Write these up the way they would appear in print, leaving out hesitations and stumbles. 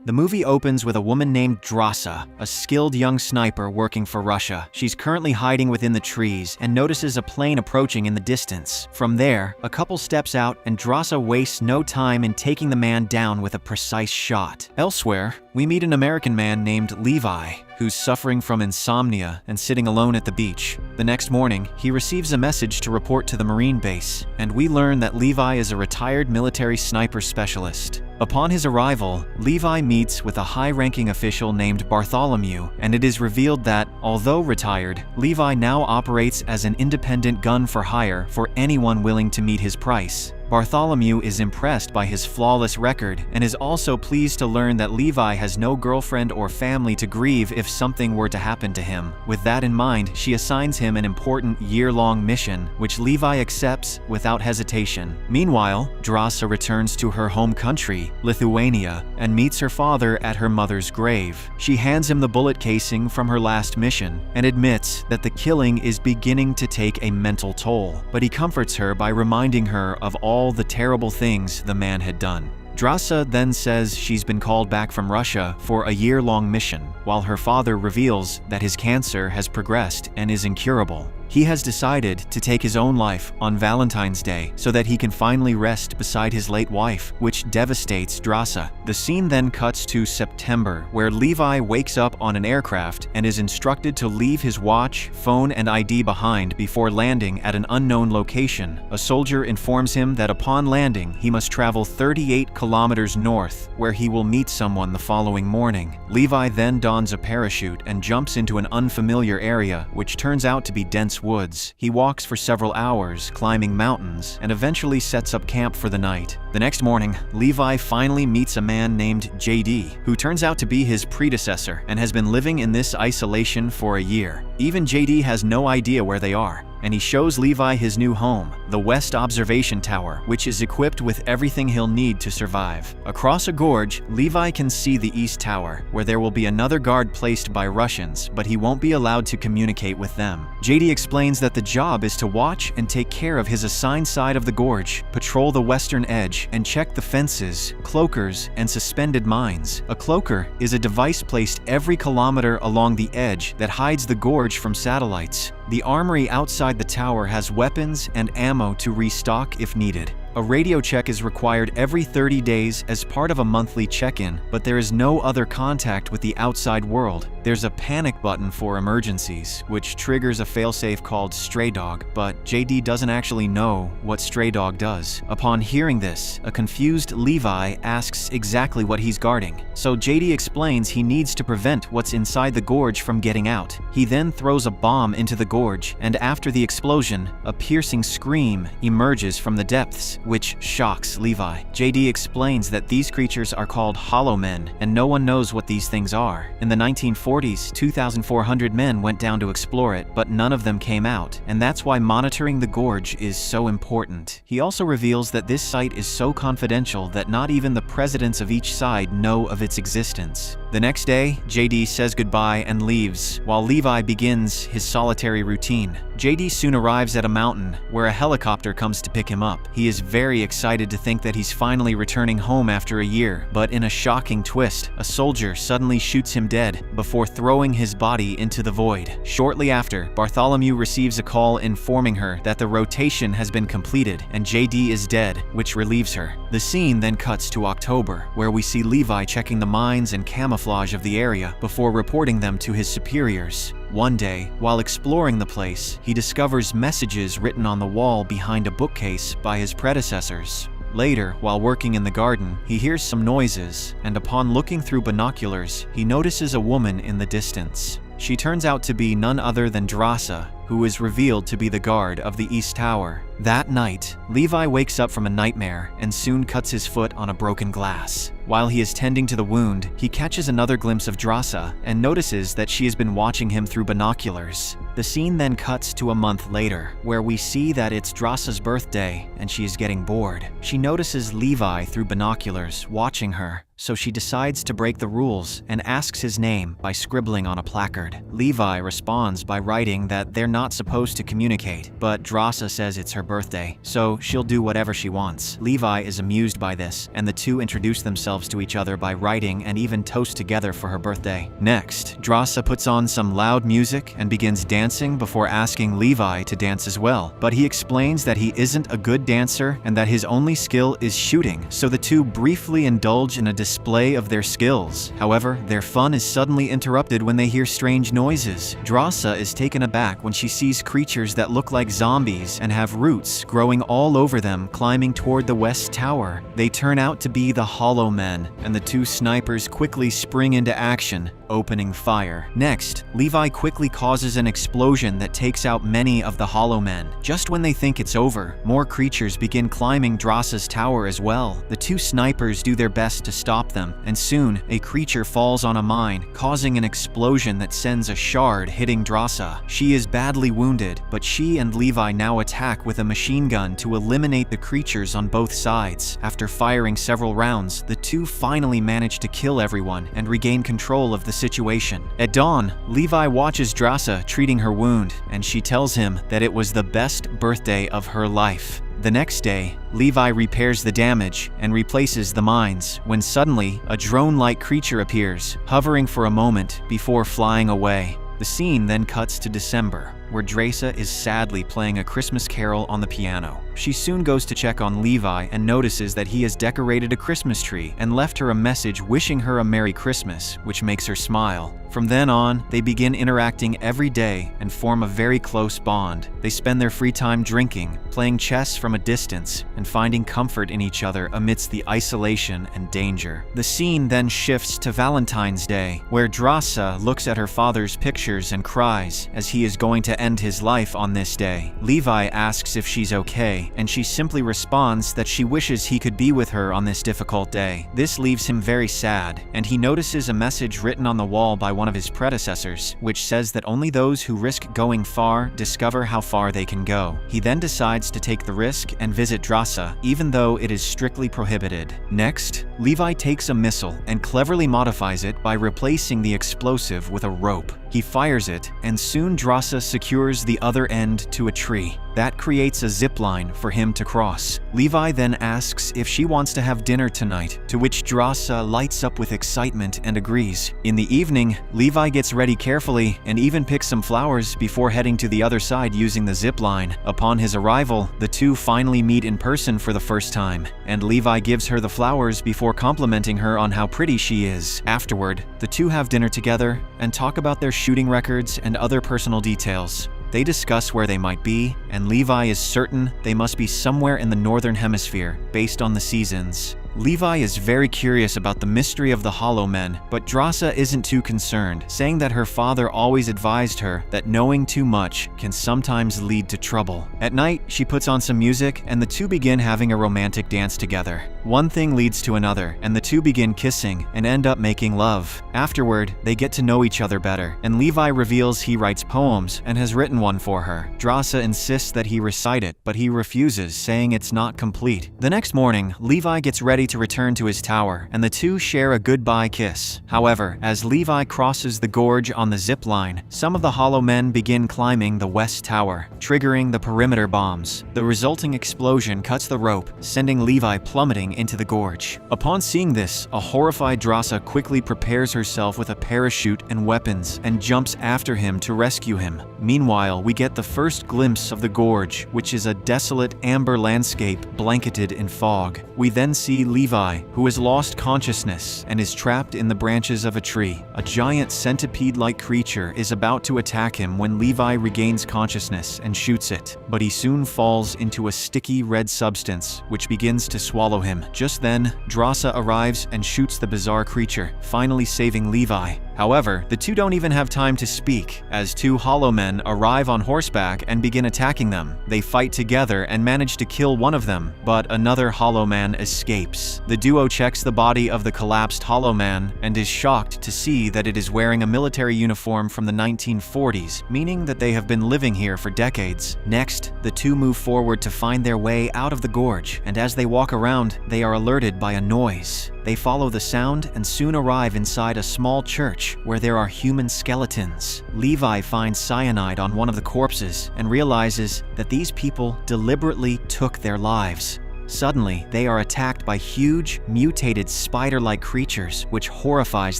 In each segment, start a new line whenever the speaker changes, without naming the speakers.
The movie opens with a woman named Drasa, a skilled young sniper working for Russia. She's currently hiding within the trees and notices a plane approaching in the distance. From there, a couple steps out and Drasa wastes no time in taking the man down with a precise shot. Elsewhere, we meet an American man named Levi, who's suffering from insomnia and sitting alone at the beach. The next morning, he receives a message to report to the Marine base, and we learn that Levi is a retired military sniper specialist. Upon his arrival, Levi meets with a high-ranking official named Bartholomew, and it is revealed that, although retired, Levi now operates as an independent gun for hire for anyone willing to meet his price. Bartholomew is impressed by his flawless record and is also pleased to learn that Levi has no girlfriend or family to grieve if something were to happen to him. With that in mind, she assigns him an important year-long mission, which Levi accepts without hesitation. Meanwhile, Drasa returns to her home country, Lithuania, and meets her father at her mother's grave. She hands him the bullet casing from her last mission and admits that the killing is beginning to take a mental toll, but he comforts her by reminding her of all the terrible things the man had done. Drasa then says she's been called back from Russia for a year-long mission, while her father reveals that his cancer has progressed and is incurable. He has decided to take his own life on Valentine's Day so that he can finally rest beside his late wife, which devastates Drasa. The scene then cuts to September, where Levi wakes up on an aircraft and is instructed to leave his watch, phone, and ID behind before landing at an unknown location. A soldier informs him that upon landing, he must travel 38 kilometers north, where he will meet someone the following morning. Levi then dons a parachute and jumps into an unfamiliar area, which turns out to be dense woods. He walks for several hours, climbing mountains, and eventually sets up camp for the night. The next morning, Levi finally meets a man named JD, who turns out to be his predecessor and has been living in this isolation for a year. Even JD has no idea where they are, and he shows Levi his new home, the West Observation Tower, which is equipped with everything he'll need to survive. Across a gorge, Levi can see the East Tower, where there will be another guard placed by Russians, but he won't be allowed to communicate with them. JD explains that the job is to watch and take care of his assigned side of the gorge, patrol the western edge, and check the fences, cloakers, and suspended mines. A cloaker is a device placed every kilometer along the edge that hides the gorge from satellites. The armory outside the tower has weapons and ammo to restock if needed. A radio check is required every 30 days as part of a monthly check-in, but there is no other contact with the outside world. There's a panic button for emergencies, which triggers a failsafe called Stray Dog, but JD doesn't actually know what Stray Dog does. Upon hearing this, a confused Levi asks exactly what he's guarding, so JD explains he needs to prevent what's inside the gorge from getting out. He then throws a bomb into the gorge, and after the explosion, a piercing scream emerges from the depths, which shocks Levi. JD explains that these creatures are called Hollow Men, and no one knows what these things are. In the 1940s, 2,400 men went down to explore it, but none of them came out, and that's why monitoring the gorge is so important. He also reveals that this site is so confidential that not even the presidents of each side know of its existence. The next day, JD says goodbye and leaves, while Levi begins his solitary routine. JD soon arrives at a mountain, where a helicopter comes to pick him up. He is very excited to think that he's finally returning home after a year, but in a shocking twist, a soldier suddenly shoots him dead before throwing his body into the void. Shortly after, Bartholomew receives a call informing her that the rotation has been completed and JD is dead, which relieves her. The scene then cuts to October, where we see Levi checking the mines and camouflage of the area before reporting them to his superiors. One day, while exploring the place, he discovers messages written on the wall behind a bookcase by his predecessors. Later, while working in the garden, he hears some noises, and upon looking through binoculars, he notices a woman in the distance. She turns out to be none other than Drasa, who is revealed to be the guard of the East Tower. That night, Levi wakes up from a nightmare and soon cuts his foot on a broken glass. While he is tending to the wound, he catches another glimpse of Drasa and notices that she has been watching him through binoculars. The scene then cuts to a month later, where we see that it's Drossa's birthday and she is getting bored. She notices Levi through binoculars, watching her, so she decides to break the rules and asks his name by scribbling on a placard. Levi responds by writing that they're not supposed to communicate, but Drossa says it's her birthday, so she'll do whatever she wants. Levi is amused by this, and the two introduce themselves to each other by writing and even toast together for her birthday. Next, Drossa puts on some loud music and begins dancing before asking Levi to dance as well, but he explains that he isn't a good dancer and that his only skill is shooting, so the two briefly indulge in a display of their skills. However, their fun is suddenly interrupted when they hear strange noises. Drossa is taken aback when she sees creatures that look like zombies and have roots growing all over them climbing toward the West Tower. They turn out to be the Hollow Men, and the two snipers quickly spring into action, opening fire. Next, Levi quickly causes an explosion that takes out many of the Hollow Men. Just when they think it's over, more creatures begin climbing Drossa's tower as well. The two snipers do their best to stop them, and soon a creature falls on a mine, causing an explosion that sends a shard hitting Drossa. She is badly wounded, but she and Levi now attack with a machine gun to eliminate the creatures on both sides. After firing several rounds, the two finally manage to kill everyone and regain control of the situation. At dawn, Levi watches Drossa treating her wound, and she tells him that it was the best birthday of her life. The next day, Levi repairs the damage and replaces the mines, when suddenly a drone-like creature appears, hovering for a moment before flying away. The scene then cuts to December, where Drossa is sadly playing a Christmas carol on the piano. She soon goes to check on Levi and notices that he has decorated a Christmas tree and left her a message wishing her a Merry Christmas, which makes her smile. From then on, they begin interacting every day and form a very close bond. They spend their free time drinking, playing chess from a distance, and finding comfort in each other amidst the isolation and danger. The scene then shifts to Valentine's Day, where Drossa looks at her father's pictures and cries, as he is going to end his life on this day. Levi asks if she's okay, and she simply responds that she wishes he could be with her on this difficult day. This leaves him very sad, and he notices a message written on the wall by one of his predecessors, which says that only those who risk going far discover how far they can go. He then decides to take the risk and visit Drossa, even though it is strictly prohibited. Next, Levi takes a missile and cleverly modifies it by replacing the explosive with a rope. He fires it, and soon Drossa secures the other end to a tree. That creates a zip line for him to cross. Levi then asks if she wants to have dinner tonight, to which Drossa lights up with excitement and agrees. In the evening, Levi gets ready carefully and even picks some flowers before heading to the other side using the zip line. Upon his arrival, the two finally meet in person for the first time, and Levi gives her the flowers before complimenting her on how pretty she is. Afterward, the two have dinner together and talk about their shooting records and other personal details. They discuss where they might be, and Levi is certain they must be somewhere in the Northern Hemisphere, based on the seasons. Levi is very curious about the mystery of the Hollow Men, but Drossa isn't too concerned, saying that her father always advised her that knowing too much can sometimes lead to trouble. At night, she puts on some music, and the two begin having a romantic dance together. One thing leads to another, and the two begin kissing and end up making love. Afterward, they get to know each other better, and Levi reveals he writes poems and has written one for her. Drossa insists that he recite it, but he refuses, saying it's not complete. The next morning, Levi gets ready to return to his tower, and the two share a goodbye kiss. However, as Levi crosses the gorge on the zip line, some of the Hollow Men begin climbing the West Tower, triggering the perimeter bombs. The resulting explosion cuts the rope, sending Levi plummeting into the gorge. Upon seeing this, a horrified Drossa quickly prepares herself with a parachute and weapons and jumps after him to rescue him. Meanwhile, we get the first glimpse of the gorge, which is a desolate amber landscape blanketed in fog. We then see Levi, who has lost consciousness and is trapped in the branches of a tree. A giant centipede-like creature is about to attack him when Levi regains consciousness and shoots it, but he soon falls into a sticky red substance, which begins to swallow him. Just then, Drossa arrives and shoots the bizarre creature, finally saving Levi. However, the two don't even have time to speak, as two Hollow Men arrive on horseback and begin attacking them. They fight together and manage to kill one of them, but another Hollow Man escapes. place. The duo checks the body of the collapsed Hollow Man and is shocked to see that it is wearing a military uniform from the 1940s, meaning that they have been living here for decades. Next, the two move forward to find their way out of the gorge, and as they walk around, they are alerted by a noise. They follow the sound and soon arrive inside a small church where there are human skeletons. Levi finds cyanide on one of the corpses and realizes that these people deliberately took their lives. Suddenly, they are attacked by huge, mutated spider-like creatures, which horrifies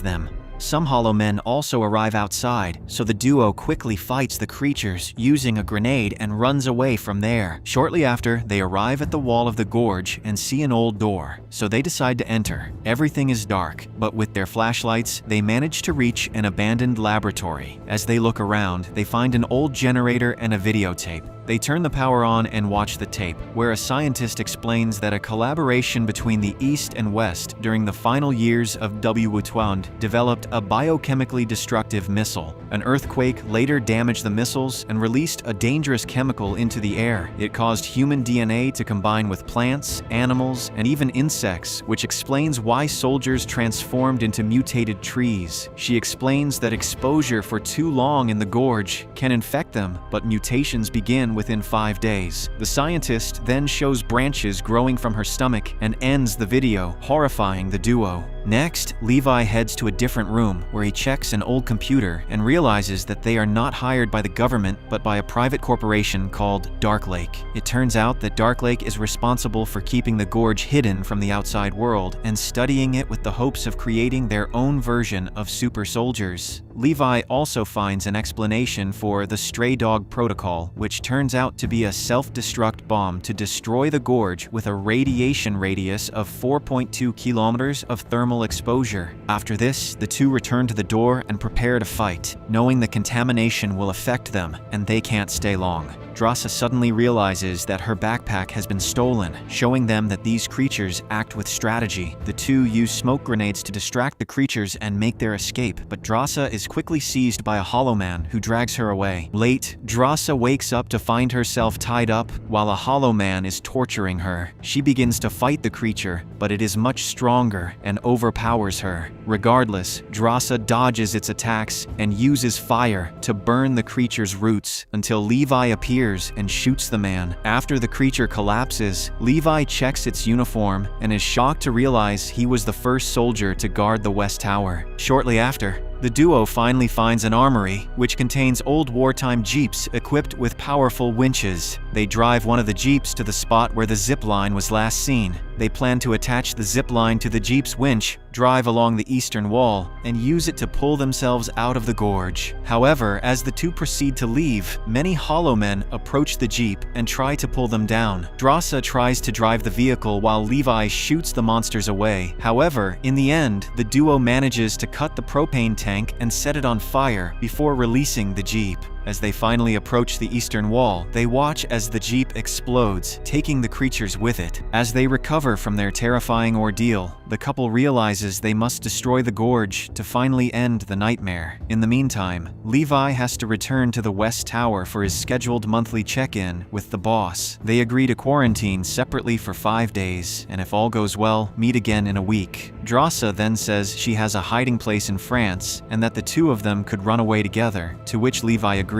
them. Some Hollow Men also arrive outside, so the duo quickly fights the creatures using a grenade and runs away from there. Shortly after, they arrive at the wall of the gorge and see an old door, so they decide to enter. Everything is dark, but with their flashlights, they manage to reach an abandoned laboratory. As they look around, they find an old generator and a videotape. They turn the power on and watch the tape, where a scientist explains that a collaboration between the East and West during the final years of watchtowers developed a biochemically destructive missile. An earthquake later damaged the missiles and released a dangerous chemical into the air. It caused human DNA to combine with plants, animals, and even insects, which explains why soldiers transformed into mutated trees. She explains that exposure for too long in the gorge can infect them, but mutations begin within 5 days. The scientist then shows branches growing from her stomach and ends the video, horrifying the duo. Next, Levi heads to a different room where he checks an old computer and realizes that they are not hired by the government but by a private corporation called Dark Lake. It turns out that Dark Lake is responsible for keeping the gorge hidden from the outside world and studying it with the hopes of creating their own version of super soldiers. Levi also finds an explanation for the Stray Dog Protocol, which turns out to be a self-destruct bomb to destroy the gorge with a radiation radius of 4.2 kilometers of thermal exposure. After this, the two return to the door and prepare to fight, knowing the contamination will affect them and they can't stay long. Drasa suddenly realizes that her backpack has been stolen, showing them that these creatures act with strategy. The two use smoke grenades to distract the creatures and make their escape, but Drasa is quickly seized by a Hollow Man who drags her away. Late, Drasa wakes up to find herself tied up while a Hollow Man is torturing her. She begins to fight the creature, but it is much stronger and overpowers her. Regardless, Drasa dodges its attacks and uses fire to burn the creature's roots until Levi appears and shoots the man. After the creature collapses, Levi checks its uniform and is shocked to realize he was the first soldier to guard the West Tower. Shortly after, the duo finally finds an armory, which contains old wartime jeeps equipped with powerful winches. They drive one of the jeeps to the spot where the zip line was last seen. They plan to attach the zip line to the jeep's winch, drive along the eastern wall, and use it to pull themselves out of the gorge. However, as the two proceed to leave, many Hollow Men approach the jeep and try to pull them down. Drasa tries to drive the vehicle while Levi shoots the monsters away. However, in the end, the duo manages to cut the propane tank and set it on fire before releasing the jeep. As they finally approach the eastern wall, they watch as the jeep explodes, taking the creatures with it. As they recover from their terrifying ordeal, the couple realizes they must destroy the gorge to finally end the nightmare. In the meantime, Levi has to return to the West Tower for his scheduled monthly check-in with the boss. They agree to quarantine separately for 5 days, and if all goes well, meet again in a week. Drasa then says she has a hiding place in France and that the two of them could run away together, to which Levi agrees.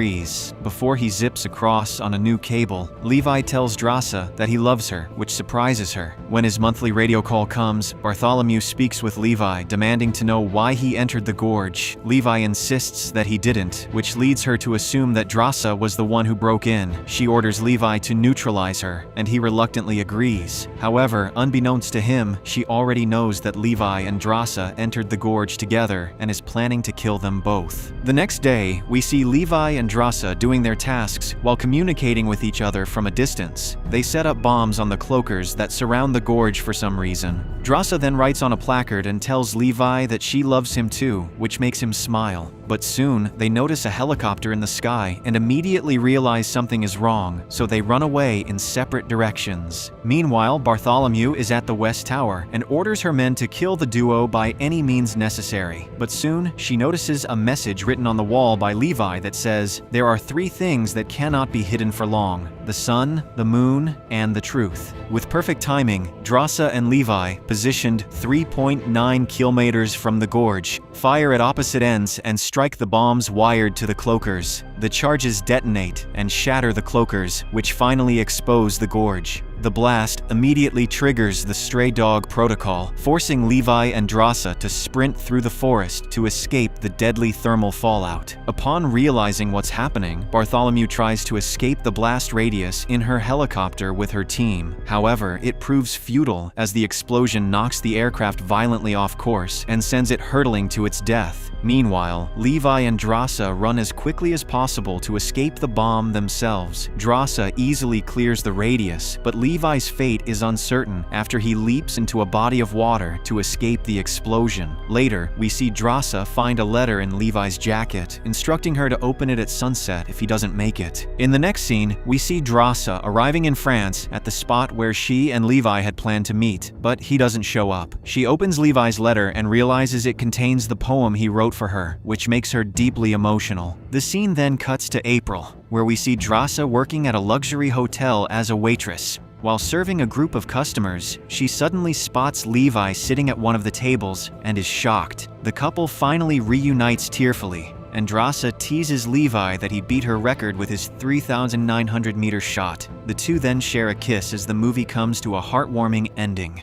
Before he zips across on a new cable, Levi tells Drasa that he loves her, which surprises her. When his monthly radio call comes, Bartholomew speaks with Levi, demanding to know why he entered the gorge. Levi insists that he didn't, which leads her to assume that Drasa was the one who broke in. She orders Levi to neutralize her, and he reluctantly agrees. However, unbeknownst to him, she already knows that Levi and Drasa entered the gorge together and is planning to kill them both. The next day, we see Levi and Drasa doing their tasks while communicating with each other from a distance. They set up bombs on the cloakers that surround the gorge for some reason. Drasa then writes on a placard and tells Levi that she loves him too, which makes him smile. But soon, they notice a helicopter in the sky and immediately realize something is wrong, so they run away in separate directions. Meanwhile, Bartholomew is at the West Tower and orders her men to kill the duo by any means necessary. But soon, she notices a message written on the wall by Levi that says, says, "There are three things that cannot be hidden for long: the sun, the moon, and the truth." With perfect timing, Drasa and Levi, positioned 3.9 kilometers from the gorge, fire at opposite ends and strike the bombs wired to the cloakers. The charges detonate and shatter the cloakers, which finally expose the gorge. The blast immediately triggers the stray dog protocol, forcing Levi and Drasa to sprint through the forest to escape the deadly thermal fallout. Upon realizing what's happening, Bartholomew tries to escape the blast radius in her helicopter with her team. However, it proves futile as the explosion knocks the aircraft violently off course and sends it hurtling to its death. Meanwhile, Levi and Drasa run as quickly as possible to escape the bomb themselves. Drasa easily clears the radius, but Levi's fate is uncertain after he leaps into a body of water to escape the explosion. Later, we see Drasa find a letter in Levi's jacket, instructing her to open it at sunset if he doesn't make it. In the next scene, we see Drasa arriving in France at the spot where she and Levi had planned to meet, but he doesn't show up. She opens Levi's letter and realizes it contains the poem he wrote for her, which makes her deeply emotional. The scene then cuts to April, where we see Drasa working at a luxury hotel as a waitress. While serving a group of customers, she suddenly spots Levi sitting at one of the tables and is shocked. The couple finally reunites tearfully, and Drasa teases Levi that he beat her record with his 3,900-meter shot. The two then share a kiss as the movie comes to a heartwarming ending.